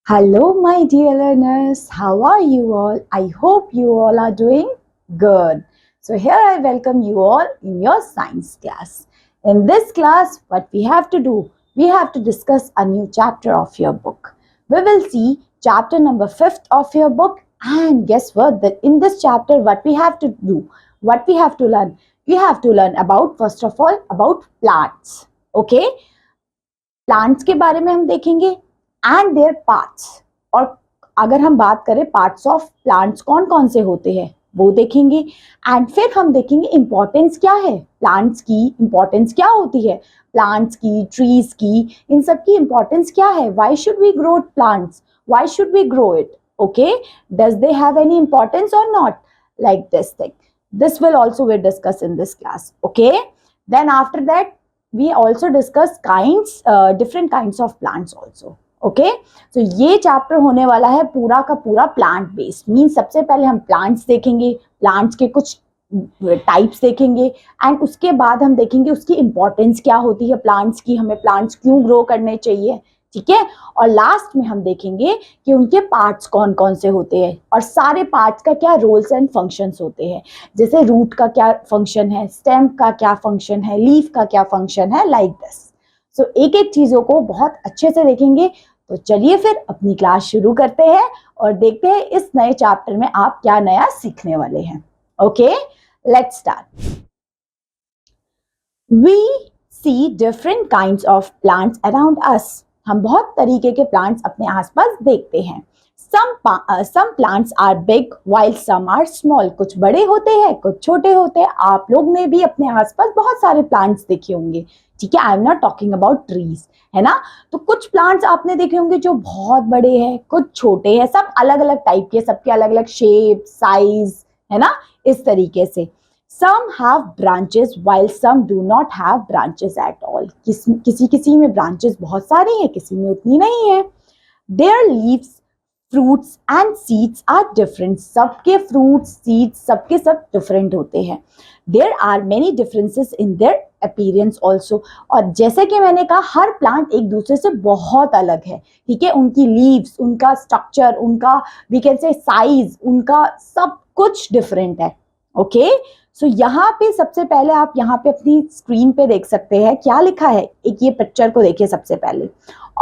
Hello, my dear learners. How are you all? I hope you all are doing good. So, here I welcome you all in your science class. In this class, what we have to do? We have to discuss a new chapter of your book. We will see chapter number 5th of your book. And guess what? That in this chapter, what we have to do? What we have to learn? We have to learn about, first of all, about plants. Okay? Plants के बारे में हम देखेंगे and there parts. और अगर हम बात करें पार्ट्स ऑफ प्लांट्स कौन कौन से होते हैं वो देखेंगे। एंड फिर हम देखेंगे इंपॉर्टेंस क्या है, प्लांट्स की इंपॉर्टेंस क्या होती है, प्लांट्स की, ट्रीज की, इन सब की इंपॉर्टेंस क्या है, why should we grow plants, why should we grow it, okay, does they have any importance और not, like this thing. This will also we discuss in this class, okay? Then after that we also discuss different kinds of plants also, okay? So ये chapter होने वाला है पूरा का पूरा plant based, means सबसे पहले हम plants देखेंगे, plants के कुछ टाइप्स देखेंगे एंड उसके बाद हम देखेंगे उसकी इंपॉर्टेंस क्या होती है प्लांट्स की, हमें प्लांट्स क्यों ग्रो करने चाहिए, ठीक है। और लास्ट में हम देखेंगे कि उनके पार्ट्स कौन कौन से होते हैं और सारे पार्ट्स का क्या रोल्स एंड फंक्शंस होते हैं, जैसे रूट का क्या फंक्शन है, स्टेम का क्या फंक्शन है, लीफ का क्या फंक्शन है, लाइक दिस। सो एक एक चीजों को बहुत अच्छे से देखेंगे। तो चलिए फिर अपनी क्लास शुरू करते हैं और देखते हैं इस नए चैप्टर में आप क्या नया सीखने वाले हैं। Okay, let's start. We see different kinds of plants around us. हम बहुत तरीके के प्लांट्स अपने आसपास देखते हैं। some plants are big while some are small. कुछ बड़े होते हैं, कुछ छोटे होते हैं। आप लोग ने भी अपने आसपास बहुत सारे प्लांट्स देखे होंगे, ठीक है। I am not talking about trees, है ना। तो कुछ प्लांट्स आपने देखे होंगे जो बहुत बड़े हैं, कुछ छोटे हैं, सब अलग अलग टाइप के, सबके अलग अलग शेप, साइज, है ना, इस तरीके से। Some have branches while some do not have branches at all. किसी में branches बहुत सारी हैं, किसी में उतनी नहीं है। Their leaves, fruits and seeds are different. सबके fruits, seeds, सबके सब different होते हैं। There are many differences in their appearance also. और जैसे कि मैंने कहा हर प्लांट एक दूसरे से बहुत अलग है, ठीक है। उनकी लीव्स, उनका स्ट्रक्चर, उनका वी कैन से साइज, उनका सब कुछ डिफरेंट है, ओके। सो यहाँ पे सबसे पहले आप यहाँ पे अपनी स्क्रीन पे देख सकते हैं क्या लिखा है। एक ये पिक्चर को देखिए सबसे पहले।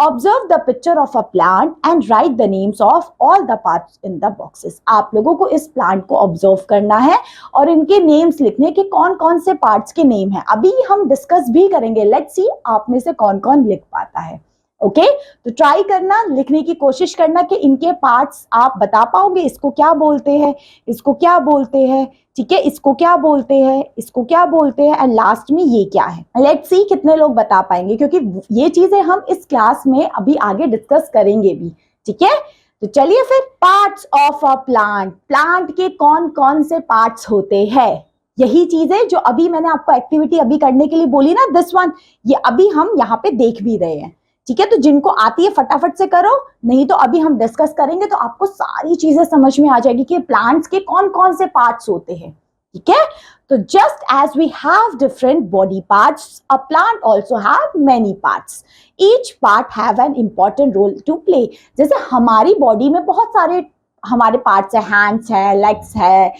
Observe the picture of a plant and right the names of all the parts in the boxes. आप लोगों को इस प्लांट को ऑब्जर्व करना है और इनके नेम्स लिखने के कौन कौन से पार्ट्स के नेम है। अभी हम डिस्कस भी करेंगे, लेट्स सी आप में से कौन कौन लिख पाता है, ओके। तो ट्राई करना, लिखने की कोशिश करना कि इनके पार्ट्स आप बता पाओगे, इसको क्या बोलते हैं, इसको क्या बोलते हैं, ठीक है, इसको क्या बोलते हैं, इसको क्या बोलते हैं, एंड लास्ट में ये क्या है। लेट्स सी कितने लोग बता पाएंगे, क्योंकि ये चीजें हम इस क्लास में अभी आगे डिस्कस करेंगे भी, ठीक है। तो चलिए फिर, parts of a plant, plant के कौन कौन से पार्ट्स होते हैं, यही चीजें जो अभी मैंने आपको एक्टिविटी अभी करने के लिए बोली ना, दिस वन, ये अभी हम यहाँ पे देख भी रहे हैं, ठीक है। तो जिनको आती है फटाफट से करो, नहीं तो अभी हम डिस्कस करेंगे तो आपको सारी चीजें समझ में आ जाएगी कि प्लांट्स के कौन कौन से पार्ट्स होते हैं, ठीक है। तो just as we have different body parts, a plant also have many parts. Each part have an important role to play. जैसे हमारी बॉडी में बहुत सारे हमारे पार्ट्स है, हैंड्स है, लेग्स है,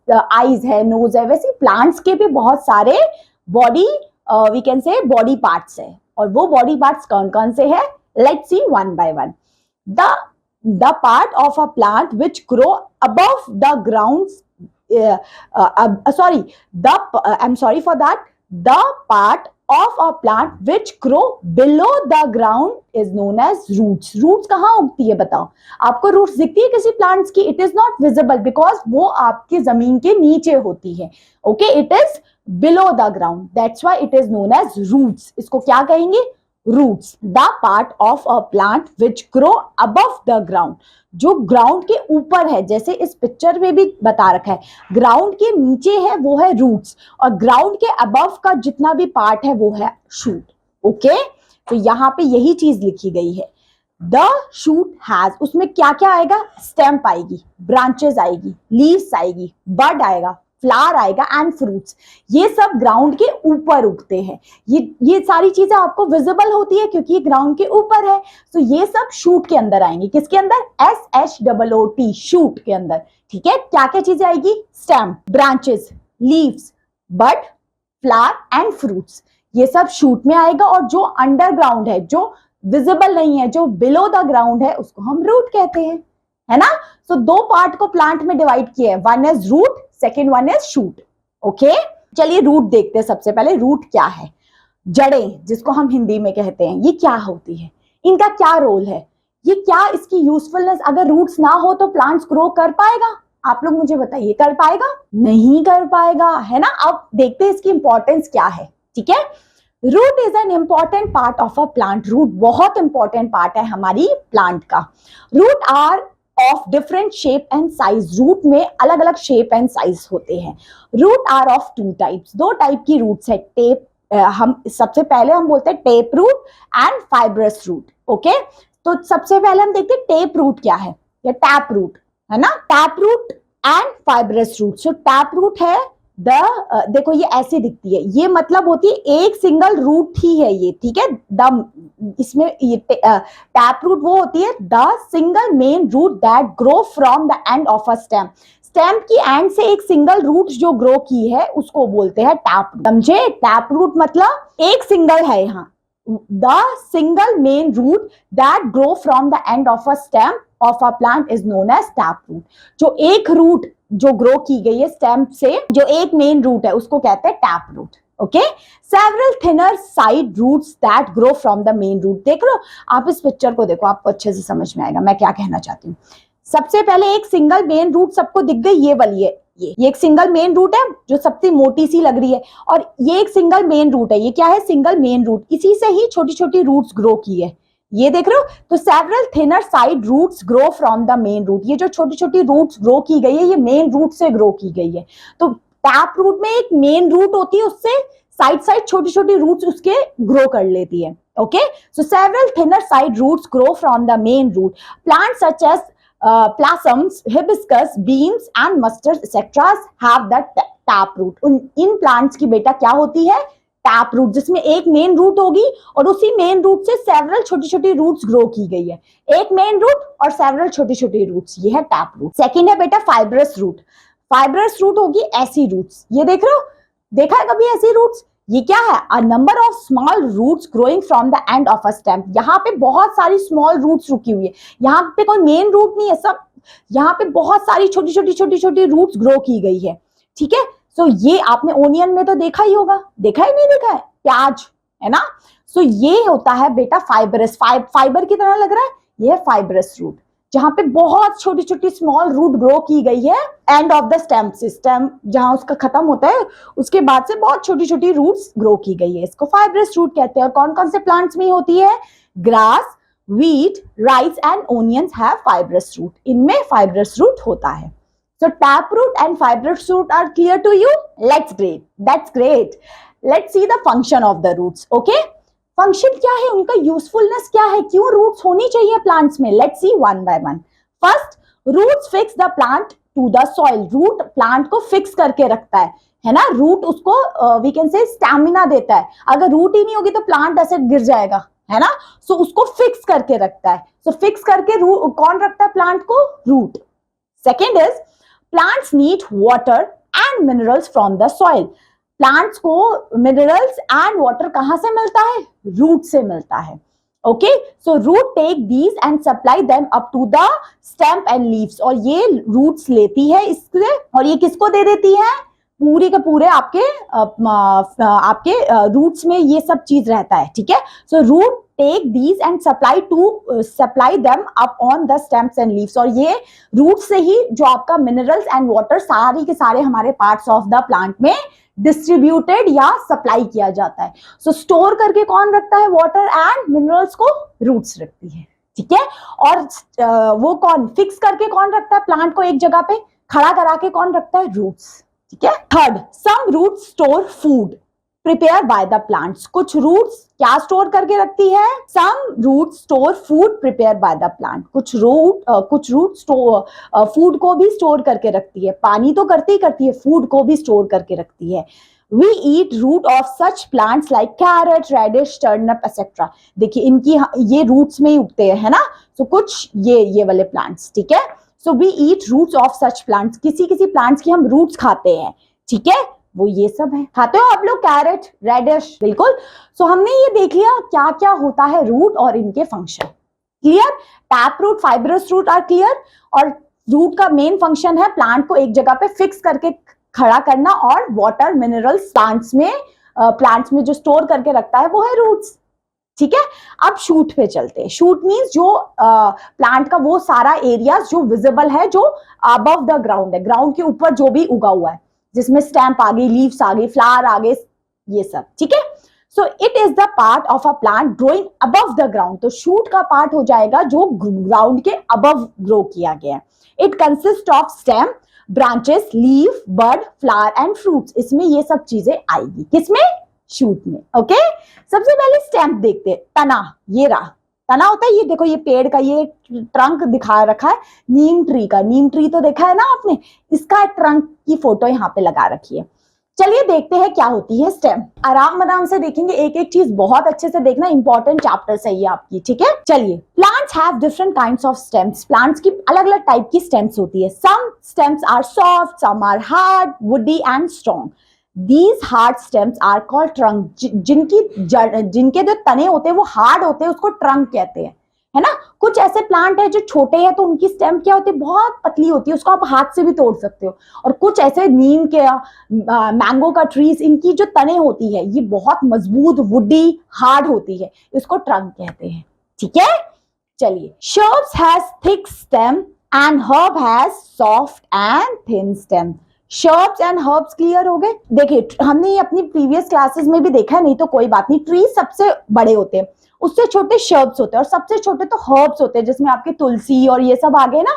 आईज है, नोज है, वैसे प्लांट्स के भी बहुत सारे body we can say body parts है। और वो बॉडी पार्ट्स कौन कौन से हैं, let's see one by one. The part of a plant which grow above the ground, the part of a plant which grow below the ground is known as roots. Roots कहाँ उगती है बताओ, आपको roots दिखती है किसी plants की? It is not visible because वो आपकी जमीन के नीचे होती है, okay. It is below the ground, that's why it is known as roots. इसको क्या कहेंगे, roots. The part of a plant which grow above the ground, जो ग्राउंड के ऊपर है, जैसे इस पिक्चर में भी बता रखा है, ग्राउंड के नीचे है वो है रूट्स, और ग्राउंड के अबव का जितना भी पार्ट है वो है शूट, ओके। तो यहाँ पे यही चीज लिखी गई है। द शूट हैज, उसमें क्या क्या आएगा, स्टेम आएगी, ब्रांचेस आएगी, लीव्स आएगी, बड आएगा, फ्लावर आएगा एंड फ्रूट्स। ये सब ग्राउंड के ऊपर उगते हैं। ये सारी चीजें आपको विजिबल होती है क्योंकि ये ग्राउंड के ऊपर है। तो ये सब शूट के अंदर आएंगे। किसके अंदर? SHOOT, शूट के अंदर। ठीक है, क्या क्या चीजें आएगी? Stem, branches, leaves, bud, flower and fruits, ये सब शूट में आएगा। और जो अंडरग्राउंड है, जो विजिबल नहीं है, जो बिलो द ग्राउंड है, उसको हम रूट कहते हैं, है ना। तो दो पार्ट को प्लांट में डिवाइड किया है, one is root, second one is shoot. Okay, चलिए रूट देखते हैं। सबसे पहले रूट क्या है? जड़ें, जिसको हम हिंदी में कहते हैं, ये क्या होती है, इनका क्या रोल है, ये क्या इसकी यूजफुलनेस? अगर रूट्स ना हो तो प्लांट्स ग्रो कर पाएगा? आप लोग मुझे बताइए, कर पाएगा? नहीं कर पाएगा, है ना। अब देखते हैं इसकी इंपॉर्टेंस क्या है। ठीक है, root is an important part of a plant. Root बहुत इंपॉर्टेंट पार्ट है हमारी प्लांट का। Root are of different shape and size, root में अलग अलग शेप एंड साइज होते हैं। Root are of two types, दो टाइप की रूट्स है। टेप, हम सबसे पहले हम बोलते हैं tap root and fibrous root. Okay, तो सबसे पहले हम देखते हैं टेप रूट क्या है, या टैप रूट, है ना। Tap root and fibrous root. So tap root है देखो ये ऐसे दिखती है, ये मतलब होती है एक सिंगल रूट ही है ये। ठीक है, इसमें ये टैप रूट वो होती है the single main root that grow from the end of a stem. Stem की एंड से एक सिंगल रूट जो ग्रो की है उसको बोलते हैं टैप रूट। समझे? टैप रूट मतलब एक सिंगल है यहाँ, the single main root that grow from the end of a stem of a plant is known as tap root. जो एक रूट जो ग्रो की गई है स्टेम से, जो एक मेन रूट है, उसको कहते हैं tap root. Okay, several thinner side roots that grow from the main root. देख लो, आप इस पिक्चर को देखो, आपको अच्छे से समझ में आएगा मैं क्या कहना चाहती हूँ। सबसे पहले एक सिंगल मेन रूट सबको दिख गई, ये वाली है, ये एक सिंगल मेन रूट है जो सबसे मोटी सी लग रही है, और ये एक सिंगल मेन रूट है। ये क्या है? Single main root. इसी से ही छोटी छोटी रूट्स ग्रो की है, ये देख रहे हो। तो several thinner side roots grow from the main root. ये जो छोटी छोटी रूट्स ग्रो की गई है, ये मेन रूट से ग्रो की गई है। तो टैप रूट में एक मेन रूट होती है, उससे साइड साइड छोटी छोटी रूट्स उसके ग्रो कर लेती है। Okay, so several thinner side roots grow from the main root. Plants such as blossoms, hibiscus, beans and mustard etc. have the tap root. In plants की बेटा क्या होती है? टैप रूट, जिसमें एक मेन रूट होगी और उसी मेन रूट से सेवरल छोटी छोटी रूट्स ग्रो की गई है। एक मेन रूट और सेवरल छोटी छोटी रूट्स, ये है टैप रूट। सेकंड है बेटा फाइब्रस रूट। फाइब्रस रूट होगी ऐसी रूट्स, ये देख रहे हो, देखा है कभी ऐसी रूट्स? ये क्या है? A number of small roots growing from the end of a stem. यहाँ पे बहुत सारी स्मॉल रूट्स रुकी हुई है, यहाँ पे कोई मेन रूट नहीं है, सब यहाँ पे बहुत सारी छोटी छोटी रूट्स ग्रो की गई है। ठीक है, सो ये आपने ओनियन में तो देखा ही होगा, देखा ही नहीं देखा है? प्याज, है ना। सो ये होता है बेटा फाइबरस, फाइबर की तरह लग रहा है, ये है फाइबरस रूट, जहां पे बहुत छोटी छोटी स्मॉल रूट ग्रो की गई है एंड ऑफ द स्टेम से। स्टेम जहां उसका खत्म होता है उसके बाद से बहुत छोटी छोटी रूट्स ग्रो की गई है, इसको फाइबरस रूट कहते हैं। और कौन कौन से प्लांट्स में होती है? Grass, wheat, rice and onions have fibrous root. इनमें fibrous root होता है। So taproot and fibrous root are clear to you? That's great. Let's see the function of the roots. Okay? Function क्या है उनका, usefulness क्या है, क्यों roots होनी चाहिए प्लांट्स में? Let's see one by one. First, roots fix the plant to the soil. Root plant को फिक्स करके रखता है ना। रूट उसको वी कैन से स्टैमिना देता है। अगर रूट ही नहीं होगी तो प्लांट ऐसे गिर जाएगा, है ना। सो उसको फिक्स करके रखता है। सो फिक्स करके कौन रखता है प्लांट को? Root. Second is plants need water and minerals from the soil. Plants को मिनरल्स एंड वाटर कहां से मिलता है? रूट से मिलता है। Okay, so root take these and supply them up to the stem and leaves. और ये रूट्स लेती है इससे, और ये किसको दे देती है? पूरे के पूरे आपके रूट्स में ये सब चीज रहता है। ठीक है, so root take these and supply them up on the stems and leaves. और ये रूट से ही जो आपका मिनरल्स एंड वाटर सारी के सारे हमारे पार्ट्स ऑफ द प्लांट में डिस्ट्रीब्यूटेड या सप्लाई किया जाता है। सो स्टोर करके कौन रखता है वाटर एंड मिनरल्स को? रूट्स रखती है। ठीक है, और वो कौन फिक्स करके कौन रखता है प्लांट को एक जगह पे खड़ा करा के? कौन रखता है? रूट्स। ठीक है। Third, some roots store food. Prepare by the plants, कुछ रूट्स क्या स्टोर करके रखती है, some root store food prepare by the plant, कुछ रूट स्टोर फूड को भी स्टोर करके रखती है, पानी तो करती है, फूड को भी स्टोर करके रखती है। We eat root of such plants like carrot, radish, turnip, etc. देखिए इनकी ये रूट्स में ही उगते हैं, है ना, तो कुछ ये वाले प्लांट्स, ठीक है। So we eat roots of such plants, किसी प्लांट्स की हम रूट्स खाते हैं, ठीक है, वो ये सब है। खाते हो आप लोग कैरेट, रेडिश, बिल्कुल। सो हमने ये देख लिया क्या क्या होता है रूट और इनके function, clear. Tap root, fibrous root are clear. और रूट का मेन फंक्शन है प्लांट को एक जगह पे फिक्स करके खड़ा करना, और वाटर मिनरल्स प्लांट्स में जो स्टोर करके रखता है वो है रूट्स, ठीक है। अब शूट पे चलते हैं। शूट मींस जो प्लांट का वो सारा एरिया जो विजिबल है, जो अबव द ग्राउंड है, ग्राउंड के ऊपर जो भी उगा हुआ है, जिसमें स्टेम आ गई, लीव्स आ गई, फ्लावर आ गए, ये सब, ठीक है। So it is the part of a plant growing above the ground, तो शूट का पार्ट हो जाएगा जो ग्राउंड के अबव ग्रो किया गया है। It consist of stem, branches, leaf, bud, flower and fruits, इसमें ये सब चीजें आएगी, किसमें, शूट में, ओके। सबसे पहले स्टेम देखते हैं, तना, ये रहा तना होता है, ये देखो ये पेड़ का ये ट्रंक दिखा रखा है, नीम ट्री का, नीम ट्री तो देखा है ना आपने, इसका ट्रंक की फोटो यहाँ पे लगा रखी है। चलिए देखते हैं क्या होती है स्टेम, आराम से देखेंगे, एक एक चीज बहुत अच्छे से देखना, इंपॉर्टेंट चैप्टर है ये आपकी, ठीक है। चलिए, plants have different kinds of stems, plants की अलग अलग टाइप की स्टेम्स होती है। Some stems are soft, some are hard, woody and strong. These hard stems are called trunk, जिनके जो तने होते हैं वो हार्ड होते हैं, उसको ट्रंक कहते हैं, है ना। कुछ ऐसे प्लांट है जो छोटे हैं तो उनकी स्टेम क्या होती है, बहुत पतली होती है, उसको आप हाथ से भी तोड़ सकते हो। और कुछ ऐसे नीम के, मैंगो का ट्रीज, इनकी जो तने होती है ये बहुत मजबूत, वुडी, हार्ड होती है, इसको ट्रंक कहते हैं, ठीक है। चलिए, shrubs has thick stem and herb has soft and thin stem. Shrubs and herbs clear हो गए। देखिए हमने ये अपनी प्रीवियस क्लासेस में भी देखा है, नहीं तो कोई बात नहीं। ट्री सबसे बड़े होते हैं, उससे छोटे शर्ब्स होते हैं, और सबसे छोटे तो हर्ब्स होते हैं, जिसमें आपके तुलसी और ये सब आ गए ना।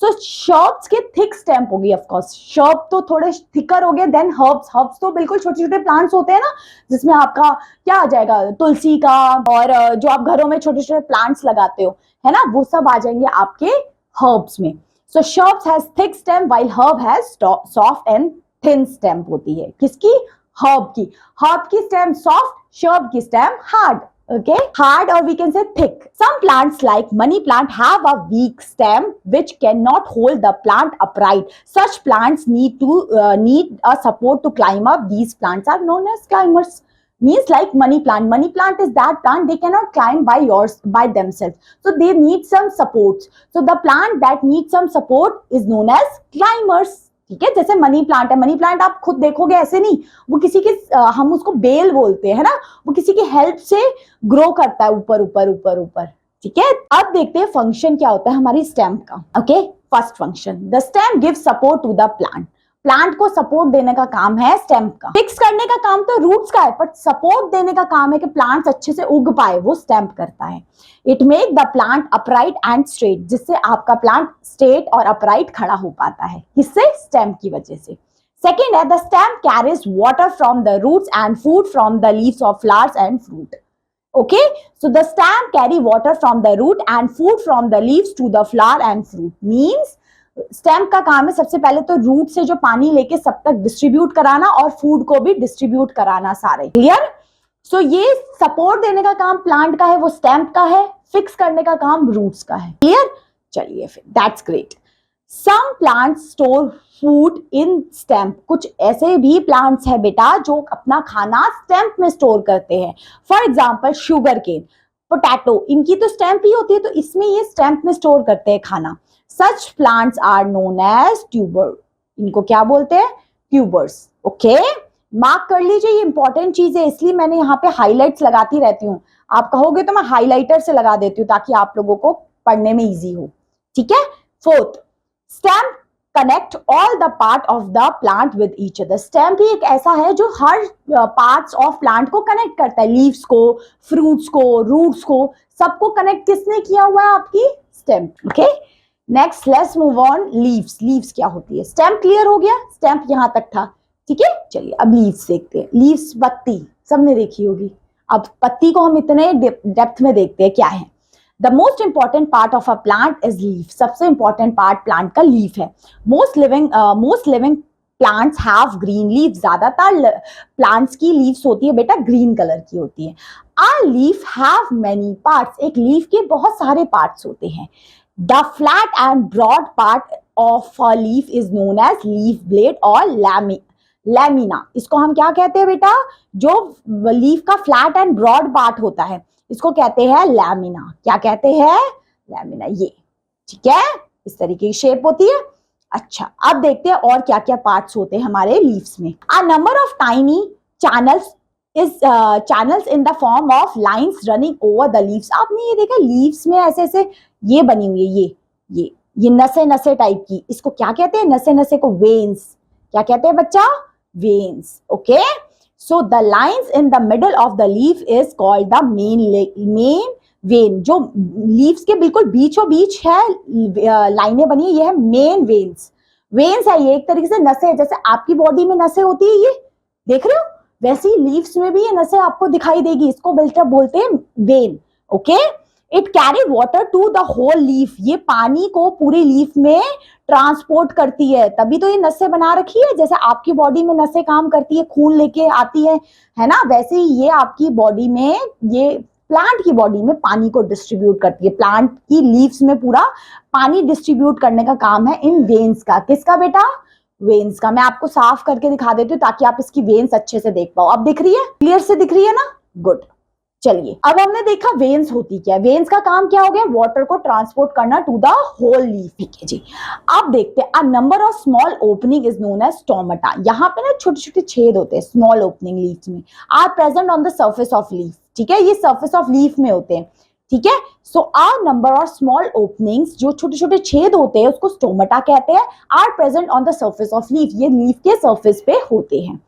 सो शर्ब्स के थिक स्टेम होगी, ऑफ कोर्स शर्ब तो थोड़े थिकर हो गए, देन हर्ब्स तो बिल्कुल छोटे छोटे प्लांट्स होते हैं ना, जिसमें आपका क्या आ जाएगा, तुलसी का, और जो आप घरों में छोटे छोटे प्लांट्स लगाते हो, है ना, वो सब आ जाएंगे आपके हर्ब्स में। So shrubs has thick stem while herb has soft and thin stem होती है, किसकी, herb की। herb की stem soft, shrub की stem hard, okay, hard or we can say thick. Some plants like money plant have a weak stem which cannot hold the plant upright. Such plants need a support to climb up. These plants are known as climbers. Means like money plant is that plant they cannot climb by themselves, so they need some support. So the plant that needs some support is known as climbers, ठीक है। जैसे money plant है, money plant आप खुद देखोगे ऐसे नहीं, वो किसी के, हम उसको बेल बोलते हैं ना, वो किसी की हेल्प से ग्रो करता है ऊपर ऊपर ऊपर ऊपर, ठीक है। अब देखते हैं फंक्शन क्या होता है हमारी स्टेम का, okay. First function, the stem gives support to the plant, plant को सपोर्ट देने का काम है स्टेम का। फिक्स करने का काम तो रूट्स का है, पर सपोर्ट देने का काम है कि प्लांट्स अच्छे से उग पाए, वो स्टेम करता है। It make the plant upright and straight, जिससे आपका प्लांट स्ट्रेट और अपराइट खड़ा हो पाता है, किससे, स्टेम की वजह से। सेकेंड है, the stem carries water from the roots and food from the leaves of flowers and fruit, okay. So the stem carry water from the root and food from the leaves to the flower and fruit. Means stem का काम है सबसे पहले तो root से जो पानी लेके सब तक डिस्ट्रीब्यूट कराना, और फूड को भी डिस्ट्रीब्यूट कराना, सारे क्लियर। सो ये सपोर्ट देने का काम प्लांट का है, वो स्टेम का है, फिक्स करने का काम रूट्स का है, क्लियर। चलिए फिर, that's great. Some plants store food in stem, कुछ ऐसे भी प्लांट्स है बेटा जो अपना खाना स्टेम में स्टोर करते हैं। For example sugarcane, potato, इनकी तो स्टेम ही होती है, तो इसमें ये स्टेम में स्टोर करते हैं खाना। Such plants are known as tuber. इनको क्या बोलते हैं, ट्यूबर्स, ओके। मार्क कर लीजिए, ये इंपॉर्टेंट चीज है, इसलिए मैंने यहाँ पे हाईलाइट्स लगाती रहती हूँ। आप कहोगे तो मैं हाईलाइटर से लगा देती हूँ ताकि आप लोगों को पढ़ने में इजी हो, ठीक है। Fourth, stem connect all the part of the plant with each other. Stem भी एक ऐसा है जो हर पार्ट्स ऑफ प्लांट को कनेक्ट करता है, लीव्स को, फ्रूट्स को, रूट्स को, सबको कनेक्ट किसने किया हुआ है, आपकी stem, okay. Next let's move on, leaves. Leaves क्या होती है, स्टेम क्लियर हो गया, स्टेम यहां तक था, ठीक है, चलिए अब लीव्स देखते हैं। लीव्स पत्ती सबने देखी होगी, अब पत्ती को हम इतने डेप्थ में देखते हैं क्या है। The most important part of a plant is leaf. सबसे इंपॉर्टेंट पार्ट प्लांट का लीफ है। Most living plants have green leaf. ज्यादातर प्लांट्स की लीव्स होती है बेटा ग्रीन कलर की होती है। A leaf have many parts. एक लीफ के बहुत सारे पार्ट्स होते हैं। The flat and broad part of a leaf is known as leaf blade और लैमिना। इसको हम क्या कहते हैं बेटा, जो लीफ का फ्लैट एंड ब्रॉड पार्ट होता है इसको कहते हैं लैमिना। क्या कहते हैं, लैमिना। ये ठीक है, इस तरीके की शेप होती है। अच्छा, अब देखते हैं और क्या क्या पार्ट्स होते हैं हमारे लीव्स में। अ number of tiny channels in the form of lines running over the leaves. आपने ये देखा लीव्स में ऐसे ऐसे ये बनी हुई है, ये नसे नसे टाइप की, इसको क्या कहते हैं, नसे नसे को वेन्स। क्या कहते हैं बच्चा, veins. Okay, so the lines in the middle of the leaf is called the main vein. जो लीव्स के बिल्कुल बीचों बीच है लाइनें बनी है, ये है मेन वेन्स। वेन्स है ये एक तरीके से नसें, जैसे आपकी बॉडी में नसें होती है ये देख रहे हो, वैसे ही लीव्स में भी ये नसें आपको दिखाई देगी, इसको बोलते हैं vein. Okay, it carry water to the whole leaf. ये पानी को पूरी लीफ में ट्रांसपोर्ट करती है, तभी तो ये नसें बना रखी है। जैसे आपकी बॉडी में नसें काम करती है, खून लेके आती है ना, वैसे ही ये आपकी बॉडी में, ये प्लांट की बॉडी में पानी को डिस्ट्रीब्यूट करती है। प्लांट की लीव्स में पूरा पानी डिस्ट्रीब्यूट करने का काम है इन वेन्स का। किसका बेटा, वेन्स का। मैं आपको साफ करके दिखा देती हूँ ताकि आप इसकी वेन्स अच्छे से देख पाओ। अब दिख रही है, क्लियर से दिख रही है ना, गुड। चलिए अब हमने देखा वेन्स होती क्या है। वेन्स का काम क्या हो गया, वाटर को ट्रांसपोर्ट करना टू द होल लीफ। ठीक है जी, अब देखते हैं। A number of small opening is known as stomata. यहाँ पे ना छोटे छोटे छेद होते हैं स्मॉल ओपनिंग लीव्स में, are present on the surface of leaf. ठीक है, ये सर्फेस ऑफ लीफ में होते हैं। ठीक है, so a number of small openings, जो छोटे छोटे छेद होते हैं उसको स्टोमेटा कहते हैं, are present on the surface of leaf. ये लीफ के सर्फेस पे होते हैं।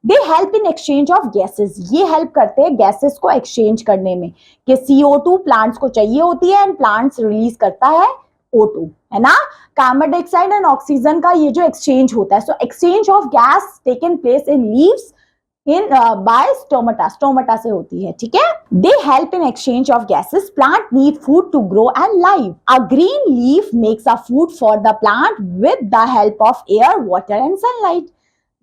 They help in exchange of gases. ये हेल्प करते हैं गैसेस को एक्सचेंज करने में, कि CO2 प्लांट्स को चाहिए होती है एंड प्लांट्स रिलीज करता है O2, है ना। कार्बन डाइऑक्साइड एंड ऑक्सीजन का ये जो एक्सचेंज होता है, so exchange of gas taken place in leaves in by stomata से होती है। ठीक है, they help in exchange of gases. Plant need food to grow and live. A green leaf makes a food for the plant with the help of air, water and sunlight.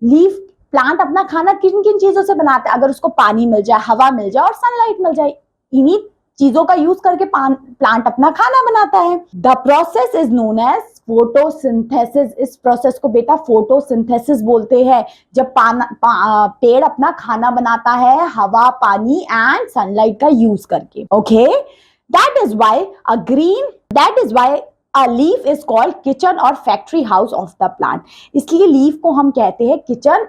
Leaf, plant अपना खाना किन किन चीजों से बनाता है, अगर उसको पानी मिल जाए, हवा मिल जाए और सनलाइट मिल जाए, इन्हीं चीजों का यूज करके प्लांट अपना खाना बनाता है। The process is known as photosynthesis. इस प्रोसेस को बेटा फोटोसिंथेसिस बोलते हैं, जब पेड़ अपना खाना बनाता है हवा, पानी एंड सनलाइट का यूज करके। Okay, that is why a leaf is called kitchen और factory house of the plant. इसलिए लीफ को हम कहते हैं किचन।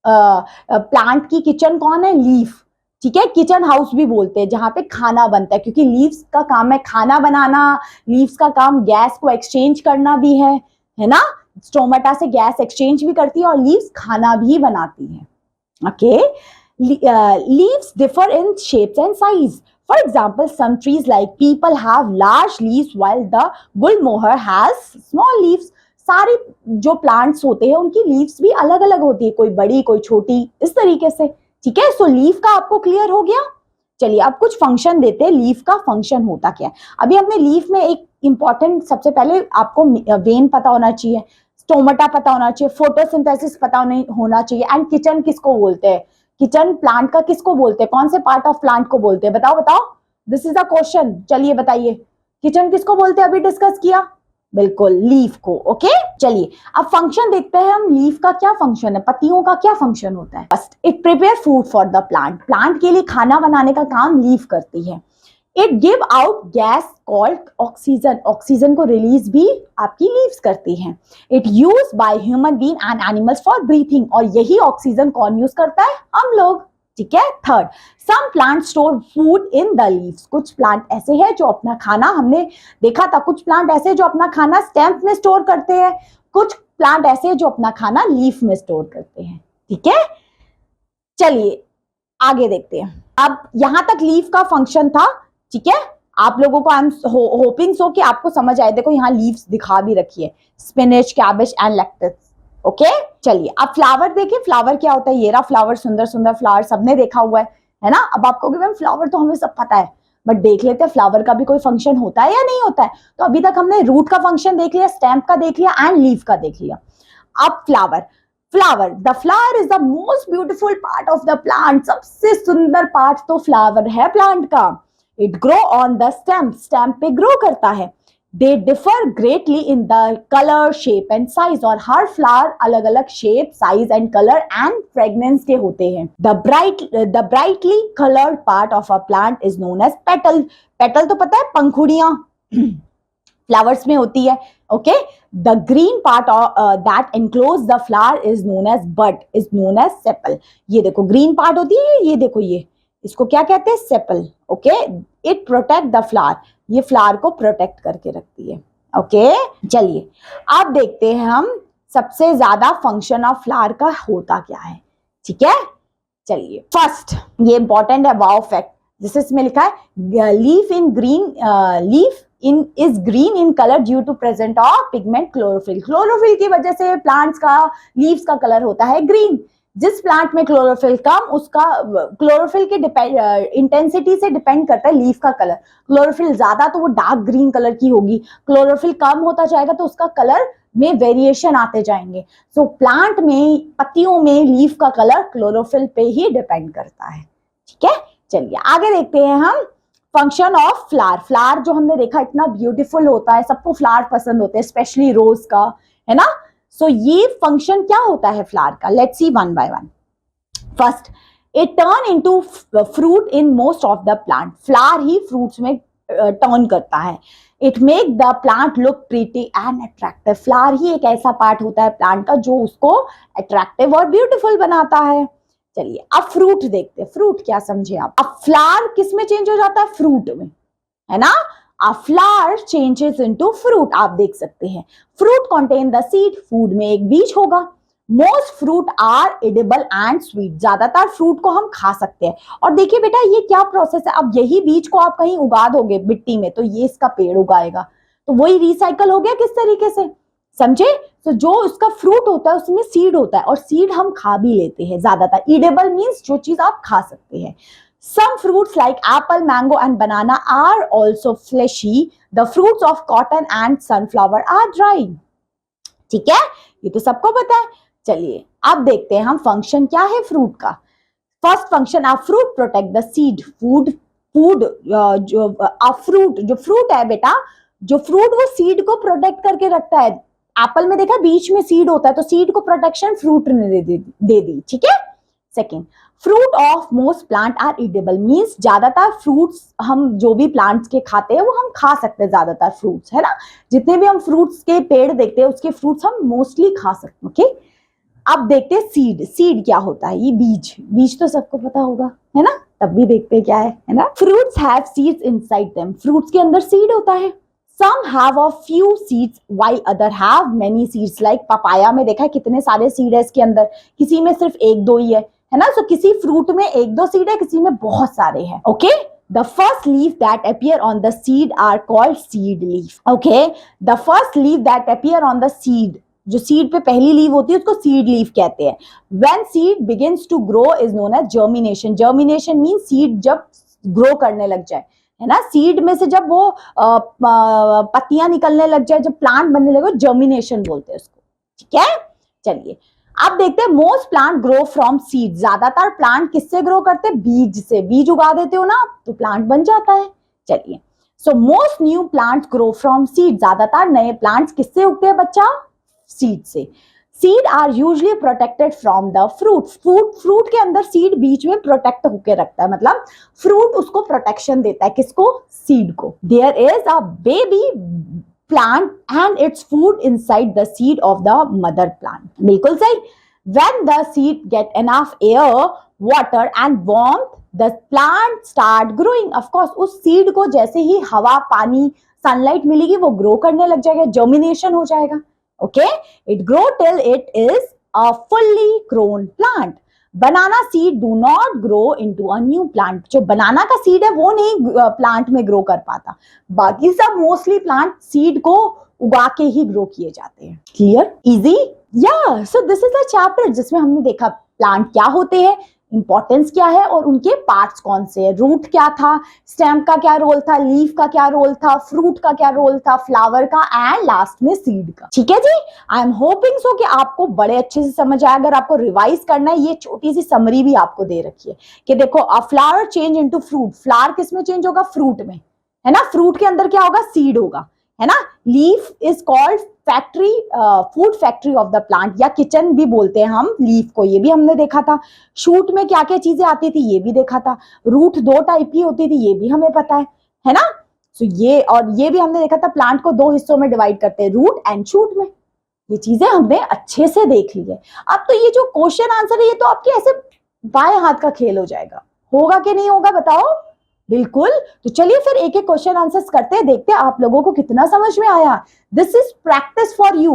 प्लांट की किचन कौन है, लीफ। ठीक है, किचन हाउस भी बोलते हैं जहां पे खाना बनता है, क्योंकि लीव्स का काम है खाना बनाना, लीव्स का काम गैस को एक्सचेंज करना भी है ना। स्टोमेटा से गैस एक्सचेंज भी करती है और लीव्स खाना भी बनाती है। Okay, leaves differ in shapes and size. For example, some trees like people have large leaves while the gulmohar has small leaves. सारी जो प्लांट्स होते हैं उनकी लीव्स भी अलग अलग होती है, कोई बड़ी कोई छोटी, इस तरीके से। ठीक है, सो लीफ का आपको क्लियर हो गया। चलिए अब कुछ फंक्शन देते हैं, लीफ का फंक्शन होता क्या है। अभी हमने लीफ में एक इंपॉर्टेंट, सबसे पहले आपको वेन पता होना चाहिए, स्टोमेटा पता होना चाहिए, फोटोसिंथेसिस पता होना चाहिए, एंड किचन किसको बोलते हैं, किचन प्लांट का किसको बोलते हैं, कौन से पार्ट ऑफ प्लांट को बोलते हैं, बताओ। दिस इज अ क्वेश्चन, चलिए बताइए, किचन किसको बोलते हैं, अभी डिस्कस किया, बिल्कुल लीफ को। ओके, चलिए अब फंक्शन देखते हैं हम, लीफ का क्या फंक्शन है, पत्तियों का क्या फंक्शन होता है। First, it prepare food for the plant. Plant के लिए खाना बनाने का काम लीफ करती है। It give out gas called oxygen. Oxygen को रिलीज भी आपकी लीव्स करती हैं। It use by human being and animals for breathing. और यही ऑक्सीजन कौन यूज करता है, हम लोग। ठीक है, third, some plant store food in the leaves. कुछ प्लांट ऐसे हैं जो अपना खाना, हमने देखा था कुछ प्लांट ऐसे हैं जो अपना खाना स्टेम में स्टोर करते हैं, कुछ प्लांट ऐसे हैं जो अपना खाना लीफ में स्टोर करते हैं। ठीक है, चलिए आगे देखते हैं। अब यहां तक लीफ का फंक्शन था। ठीक है, आप लोगों को आई एम होपिंग सो कि आपको समझ आए। देखो यहाँ लीव्स दिखा भी रखी है, spinach, cabbage and let's. Okay चलिए अब फ्लावर देखिए, फ्लावर क्या होता है, ये रहा फ्लावर, सुंदर सुंदर फ्लावर सबने देखा हुआ है ना। अब आपको मैम फ्लावर तो हमें सब पता है, बट देख लेते हैं फ्लावर का भी कोई फंक्शन होता है या नहीं होता है। तो अभी तक हमने रूट का फंक्शन देख लिया, स्टेम्प का देख लिया एंड लीफ का देख लिया। अब flower, the flower is the most beautiful part of the plant, सबसे सुंदर पार्ट तो फ्लावर है प्लांट का। It grow on the stem, stem पे ग्रो करता है। They differ greatly in the colour, shape and size, और हर फ्लावर अलग अलग shape, size and colour and fragrance के होते हैं। The brightly coloured part of a plant is known as petal, petal तो पता है पंखुड़ियां फ्लावर्स में होती है। Okay the green part that enclose the flower is known as bud, is known as sepal. ये देखो ग्रीन पार्ट होती है, ये देखो ये, इसको क्या कहते हैं, sepal. Okay it protect the flower, ये फ्लावर को प्रोटेक्ट करके रखती है। ओके चलिए अब देखते हैं हम सबसे ज्यादा फंक्शन ऑफ फ्लावर का होता क्या है। ठीक है चलिए फर्स्ट ये इंपॉर्टेंट है वाओ फैक्ट, जिसे इसमें लिखा है leaf in green, leaf in is green in colour due to present of pigment chlorophyll. Chlorophyll की वजह से प्लांट्स का लीव्स का कलर होता है ग्रीन। जिस प्लांट में क्लोरोफिल कम, उसका क्लोरोफिल के इंटेंसिटी से डिपेंड करता है लीफ का कलर। क्लोरोफिल ज्यादा तो वो डार्क ग्रीन कलर की होगी, क्लोरोफिल कम होता जाएगा तो उसका कलर में वेरिएशन आते जाएंगे। सो प्लांट में, पत्तियों में लीफ का कलर क्लोरोफिल पे ही डिपेंड करता है। ठीक है चलिए आगे देखते हैं हम फंक्शन ऑफ फ्लावर। फ्लावर जो हमने देखा इतना ब्यूटीफुल होता है, सबको फ्लावर पसंद होते हैं, स्पेशली रोज का, है ना। सो ये फंक्शन क्या होता है फ्लावर का, let's see one by one. First it turn into fruit in most of the plant, flower ही फ्रूट्स में टर्न करता है। It make the plant look pretty and attractive, flower ही एक ऐसा पार्ट होता है प्लांट का जो उसको अट्रैक्टिव और ब्यूटीफुल बनाता है। चलिए अब फ्रूट देखते हैं, फ्रूट क्या समझे आप। अब फ्लावर किस में चेंज हो जाता है, फ्रूट में, है ना। A flower changes into fruit, आप देख सकते हैं। Fruit contain the seed, food में एक बीज होगा। Most fruit are edible and sweet, ज्यादातर फ्रूट को हम खा सकते हैं। और देखिए बेटा ये क्या प्रोसेस है, अब यही बीज को आप कहीं उगा दोगे मिट्टी में तो ये इसका पेड़ उगाएगा, तो वही रिसाइकल हो गया किस तरीके से, समझे। तो जो उसका फ्रूट होता है उसमें सीड होता है, और सीड हम खा भी लेते हैं ज्यादातर। ईडेबल मीन्स जो चीज आप खा सकते हैं। Some fruits like apple, mango and banana are also fleshy. The fruits of cotton and sunflower are dry. ठीक है ये तो सबको पता है। चलिए अब देखते हैं हम फंक्शन क्या है फ्रूट का। First function of fruit protect the seed, जो फ्रूट है बेटा, जो फ्रूट वो सीड को प्रोटेक्ट करके रखता है। एप्पल में देखा बीच में सीड होता है, तो सीड को प्रोटेक्शन फ्रूट ने दे दी। ठीक है second fruit of most plant are edible, means ज्यादातर फ्रूट्स हम जो भी प्लांट्स के खाते हैं वो हम खा सकते हैं, ज्यादातर फ्रूट्स, है ना। जितने भी हम फ्रूट्स के पेड़ देखते हैं उसके फ्रूट्स हम मोस्टली खा सकते हैं। ओके अब देखते हैं सीड। सीड क्या होता है, ये बीज, बीज तो सबको पता होगा, है ना। तब भी देखते हैं क्या है ना। Fruits have seeds inside them, fruits के अंदर सीड होता है। Some have a few seeds while other have many seeds, like papaya में देखा है कितने सारे सीड है इसके अंदर, किसी में सिर्फ एक दो ही है ना। सो किसी फ्रूट में एक दो सीड है, किसी में बहुत सारे हैं। Okay the first leaf that appear on the seed are called seed leaf. Okay the first leaf that appear on the seed, जो सीड पे पहली लीफ होती है उसको सीड लीफ कहते हैं। When seed begins to grow is known as germination. Germination mean seed जब grow करने लग जाए, है ना। सीड में से जब वो पत्तियां निकलने लग जाए, जब प्लांट बनने लगे, जर्मिनेशन बोलते हैं उसको। ठीक है चलिए अब देखते हैं most plant grow from seed. ज्यादातर प्लांट किससे ग्रो करते हैं, बीज से। बीज उगा देते हो ना तो प्लांट बन जाता है। चलिए so most new plants grow from seed, ज्यादातर नए प्लांट्स किससे उगते हैं बच्चा, सीड से। Seed are usually protected from the fruit, fruit के अंदर सीड बीच में प्रोटेक्ट होकर रखता है, मतलब फ्रूट उसको प्रोटेक्शन देता है, किसको, सीड को। There is a baby plant and its food inside the seed of the mother plant. बिल्कुल सही। When the seed get enough air, water and warmth, the plant start growing. Of course, उस seed को जैसे ही हवा, पानी, sunlight मिलेगी वो grow करने लग जाएगा, germination हो जाएगा। Okay, it grow till it is a fully grown plant. Banana seed do not grow into a new plant, जो बनाना का सीड है वो नहीं प्लांट में ग्रो कर पाता, बाकी सब मोस्टली प्लांट सीड को उगा के ही ग्रो किए जाते हैं। Clear, easy. या so this is a chapter जिसमें हमने देखा प्लांट क्या होते हैं, इंपॉर्टेंस क्या है और उनके पार्ट्स कौन से हैं। रूट क्या था, स्टेम का क्या रोल था, लीफ का क्या रोल था, फ्रूट का क्या रोल था, फ्लावर का एंड लास्ट में सीड का। ठीक है जी, आई एम होपिंग सो कि आपको बड़े अच्छे से समझ आया। अगर आपको रिवाइज करना है, ये छोटी सी समरी भी आपको दे रखी है कि देखो अ flower change into fruit, flower किस में चेंज होगा, फ्रूट में, है ना। फ्रूट के अंदर क्या होगा, सीड होगा, है ना। Leaf is called factory, food factory of the plant, या किचन भी बोलते हैं हम लीफ को, ये भी हमने देखा था। शूट में क्या क्या चीजें आती थी ये भी देखा था। रूट दो टाइप की होती थी ये भी हमें पता है ना। तो ये और ये भी हमने देखा था, प्लांट को दो हिस्सों में डिवाइड करते हैं, रूट एंड शूट में। ये चीजें हमने अच्छे से देख ली है। अब तो ये जो क्वेश्चन आंसर है ये तो आपके ऐसे बाएं हाथ का खेल हो जाएगा, होगा कि नहीं होगा बताओ। बिल्कुल। तो चलिए फिर एक एक क्वेश्चन आंसर्स करते हैं, देखते हैं आप लोगों को कितना समझ में आया। This is practice for you,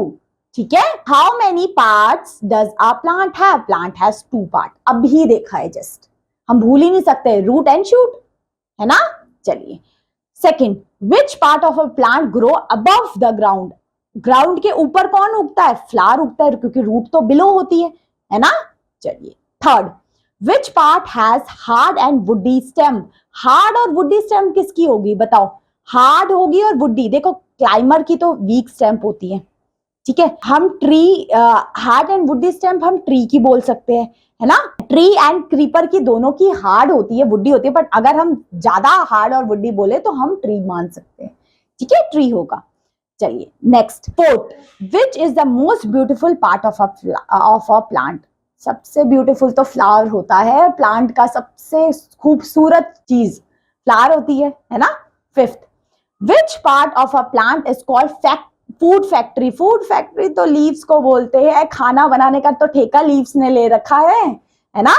ठीक है। How many parts does a plant have, plant has 2 part. अब ही देखा है जस्ट, हम भूल ही नहीं सकते, रूट एंड शूट, है ना। चलिए second, which part of a plant grow above the ground, ground के ऊपर कौन उगता है, फ्लावर उगता है, क्योंकि रूट तो बिलो होती है ना। चलिए third, which part has hard and woody stem, hard और वुडी स्टेम किसकी होगी बताओ, हार्ड होगी और वुडी, देखो क्लाइमर की तो वीक स्टेम होती है, ठीक है। हम tree, hard and woody stem हम ट्री की बोल सकते हैं, है ना। ट्री एंड क्रीपर की दोनों की हार्ड होती है, वुडी होती है, बट अगर हम ज्यादा हार्ड और वुडी बोले तो हम ट्री मान सकते हैं, ठीक है, ट्री होगा। चलिए next fourth, which is the most beautiful part of a plant, सबसे ब्यूटीफुल तो फ्लावर होता है, प्लांट का सबसे खूबसूरत चीज फ्लावर होती है ना। Fifth, which part of a plant is called food factory, food factory तो लीव्स को बोलते हैं, खाना बनाने का तो ठेका लीव्स ने ले रखा है ना।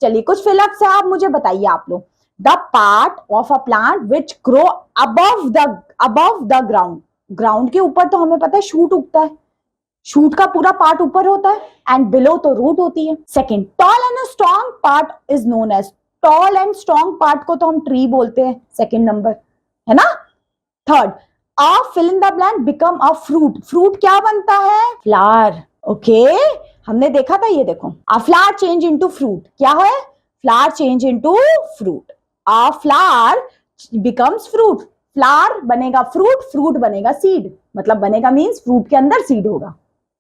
चलिए कुछ फिलअप से आप मुझे बताइए आप लोग, the part of a plant which grow above the ground, ground के ऊपर तो हमें पता है शूट उगता है, शूट का पूरा पार्ट ऊपर होता है एंड बिलो तो रूट होती है। Second, tall and strong part is known as, tall and strong part को तो हम ट्री बोलते हैं, सेकंड नंबर, है ना। Third, a fill in the blank become a fruit, fruit क्या बनता है, फ्लावर, ओके। हमने देखा था, ये देखो, अ फ्लावर चेंज इनटू फ्रूट, क्या है, फ्लावर चेंज इनटू फ्रूट, अ फ्लावर बिकम्स फ्रूट, फ्लावर बनेगा फ्रूट, फ्रूट बनेगा सीड, मतलब बनेगा मींस फ्रूट के अंदर सीड होगा,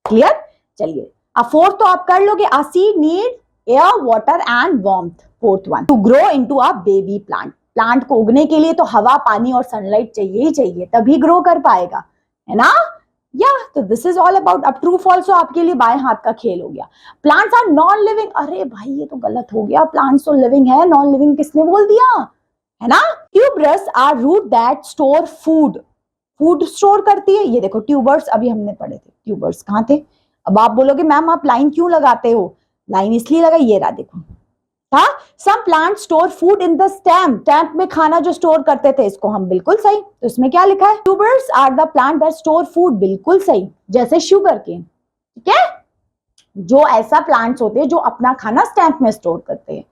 क्लियर। चलिए अब फोर्थ तो आप कर लोगे, a seed need air water and warmth, fourth one, to grow into a baby plant, plant को उगने के लिए तो हवा पानी और सनलाइट चाहिए ही चाहिए, तभी ग्रो कर पाएगा, है ना। या तो दिस इज ऑल अबाउट, अब ट्रू फॉल्स आपके लिए बाएं हाथ का खेल हो गया। प्लांट्स आर नॉन लिविंग, अरे भाई ये तो गलत हो गया, प्लांट्स तो लिविंग है, नॉन लिविंग किसने बोल दिया, है ना। Tuberous are root that store food, food store करती है, ये देखो ट्यूबर्स अभी हमने पढ़े थे, ट्यूबर्स कहाँ थे। अब आप बोलोगे मैम आप लाइन क्यों लगाते हो, लाइन इसलिए लगाई, ये रहा देखो, हाँ। Some plant store food in the stem, stem में खाना जो स्टोर करते थे, इसको हम बिल्कुल सही, तो इसमें क्या लिखा है, tubers are the plant that store food, बिल्कुल सही, जैसे शुगर केन, ठीक है, जो ऐसा प्लांट्स होते हैं जो अपना खाना स्टेम में स्टोर करते हैं।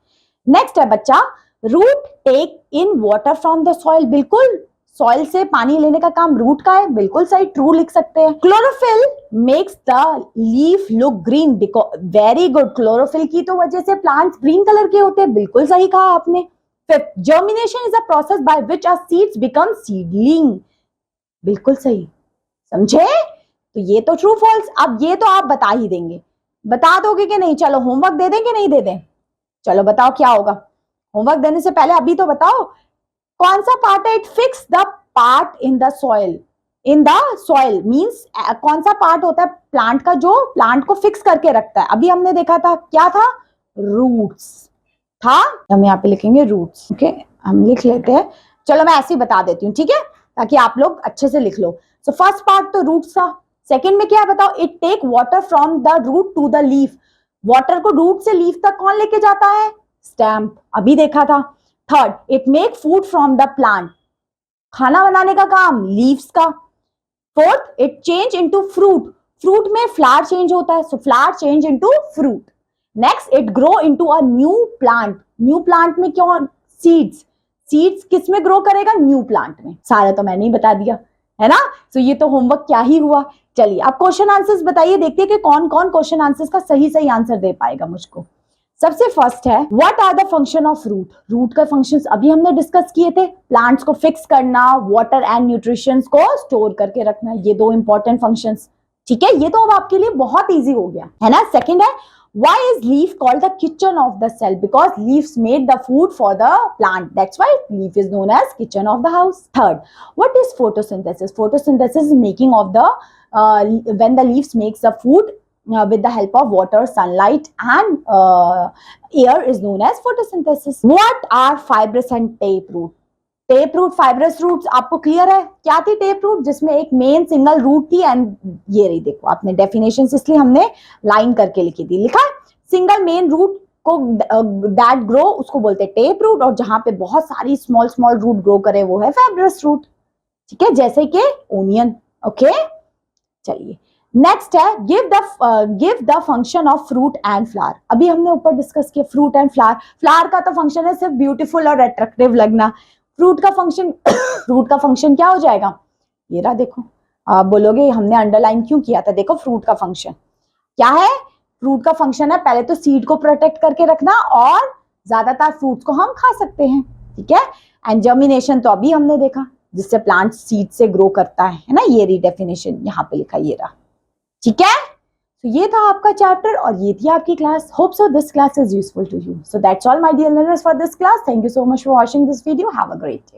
नेक्स्ट है बच्चा, root take in water from the soil, बिल्कुल सॉइल से पानी लेने का काम रूट का है, बिल्कुल सही, ट्रू लिख सकते हैं। Chlorophyll makes the leaf look green, very good, chlorophyll की तो वजह से प्लांट्स ग्रीन कलर के होते हैं, बिल्कुल सही कहा आपने। Fifth, germination is a process by which a seeds become seedling, बिल्कुल सही, समझे। तो ये तो ट्रू फॉल्स, अब ये तो आप बता ही देंगे, बता दोगे कि नहीं, चलो होमवर्क दे दें कि नहीं दे दें, चलो बताओ क्या होगा। होमवर्क देने से पहले अभी तो बताओ कौन सा पार्ट है, it fix the part in the soil, in the soil means कौन सा पार्ट होता है प्लांट का जो प्लांट को फिक्स करके रखता है, अभी हमने देखा था क्या था, रूट्स था, हम यहाँ पे लिखेंगे रूट्स, ओके हम लिख लेते हैं, चलो मैं ऐसे ही बता देती हूँ, ठीक है, ताकि आप लोग अच्छे से लिख लो। सो फर्स्ट पार्ट तो रूट्स था, सेकंड में क्या है बताओ, it take water from the root to the leaf, water को रूट से लीफ तक कौन लेके जाता है, स्टेम, अभी देखा था। Third, it make food from the plant, खाना बनाने का काम लीव्स का। Fourth, it change into fruit, fruit में फ्लावर चेंज होता है, so flower change into fruit. Next, it grow into a new plant, new plant में क्यों, सीड्स, सीड्स किस में ग्रो करेगा, न्यू प्लांट में, सारा तो मैंने ही बता दिया, है ना। तो ये तो होमवर्क क्या ही हुआ। चलिए अब क्वेश्चन आंसर्स बताइए, देखते हैं कि कौन कौन क्वेश्चन आंसर्स का सही सही आंसर दे पाएगा मुझको। सबसे फर्स्ट है, what are the function of root. Root का फंक्शंस अभी हमने डिस्कस किए थे, प्लांट्स को फिक्स करना, वाटर एंड न्यूट्रिशंस को स्टोर करके रखना, ये दो इंपॉर्टेंट फंक्शंस। ठीक है, ये तो अब आपके लिए बहुत इजी हो गया है ना। सेकंड है, why is leaf called the kitchen of the cell? Because leaves made the food for the plant, that's why leaf is known as kitchen of the house. Third, what is photosynthesis? Photosynthesis is making of the when the leaves makes the food with the help of water, sunlight and air is known as photosynthesis. What are fibrous and taproot? Tap root, fibrous roots आपको clear है क्या थी tap root, जिसमें एक main single root थी and ये रही देखो आपने डेफिनेशन, इसलिए हमने लाइन करके लिखी थी, लिखा है सिंगल मेन रूट को दैट ग्रो उसको बोलते हैं टेप रूट, और जहां पे बहुत सारी स्मॉल स्मॉल रूट ग्रो करे वो है फाइब्रस रूट। ठीक है, जैसे कि ओनियन। ओके, चलिए नेक्स्ट है, give the function of fruit and flower. अभी हमने ऊपर डिस्कस किया फ्रूट एंड फ्लावर। फ्लावर का तो फंक्शन है सिर्फ ब्यूटीफुल और अट्रैक्टिव लगना, फ्रूट का फंक्शन क्या हो जाएगा, ये रहा देखो। आप बोलोगे हमने अंडरलाइन क्यों किया था, देखो फ्रूट का फंक्शन क्या है, फ्रूट का फंक्शन है पहले तो सीड को प्रोटेक्ट करके रखना और ज्यादातर फ्रूट्स को हम खा सकते हैं। ठीक है, एंड जर्मिनेशन तो अभी हमने देखा जिससे प्लांट सीड से ग्रो करता है ना, ये डेफिनेशन यहाँ पे लिखा ये रहा। ठीक है, तो ये था आपका चैप्टर और ये थी आपकी class. Hope so this class is useful to you. So that's all my dear learners for this class. Thank you so much for watching this video. Have a great day.